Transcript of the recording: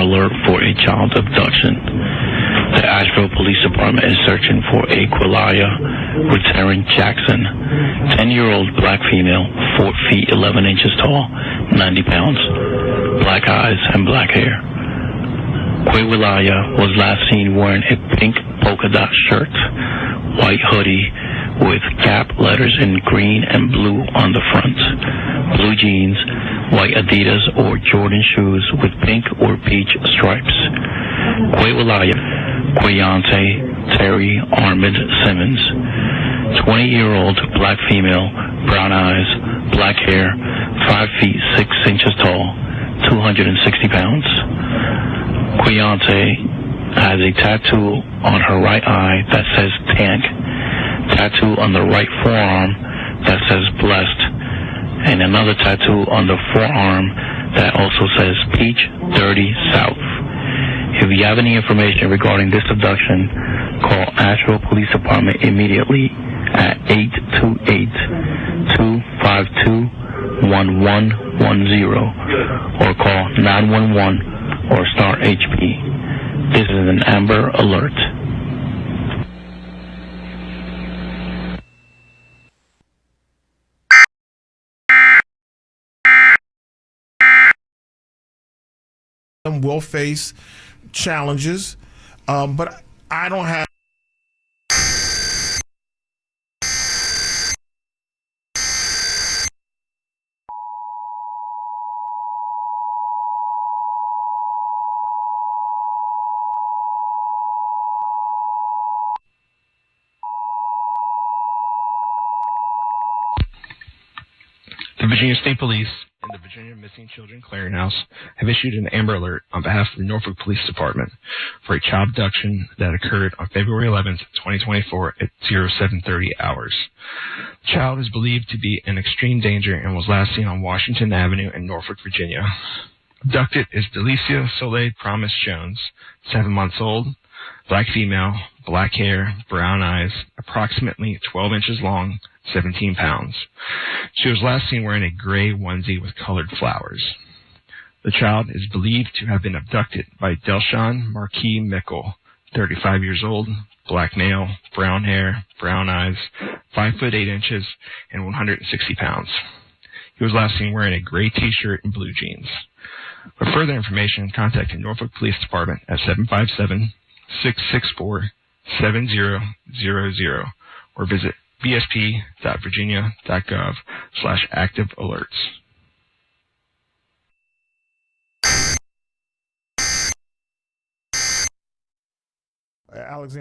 alert for a child abduction. The Asheville Police Department is searching for Aquilaya Return Jackson, 10-year-old black female, 4 feet 11 inches tall, 90 pounds, black eyes and black hair. Aquilaya was last seen wearing a pink polka dot shirt, white hoodie with Gap letters in green and blue on the front, blue jeans, white Adidas or Jordan shoes with pink or peach stripes. Aquilaya Quayante Terry Armand Simmons, 20-year-old black female, brown eyes, black hair, 5 feet 6 inches tall, 260 pounds. Quayante has a tattoo on her right eye that says tank, tattoo on the right forearm that says blessed, and another tattoo on the forearm that also says peach dirty south. If you have any information regarding this abduction, call Asheville Police Department immediately at 828-252-1110 or call 911 or star HP. This is an Amber Alert. Will face challenges, but I don't have The Virginia State Police and the Virginia Missing Children Clearinghouse have issued an Amber Alert on behalf of the Norfolk Police Department for a child abduction that occurred on February 11th, 2024 at 0730 hours. The child is believed to be in extreme danger and was last seen on Washington Avenue in Norfolk, Virginia. Abducted is Delicia Soleil Promise Jones, 7 months old, black female, black hair, brown eyes, approximately 12 inches long, 17 pounds. She was last seen wearing a gray onesie with colored flowers. The child is believed to have been abducted by Delshawn Marquis Mickle, 35 years old, black male, brown hair, brown eyes, 5 foot 8 inches, and 160 pounds. He was last seen wearing a gray t-shirt and blue jeans. For further information, contact the Norfolk Police Department at 757-664-7000 or visit bsp.virginia.gov/active-alerts. Alexander.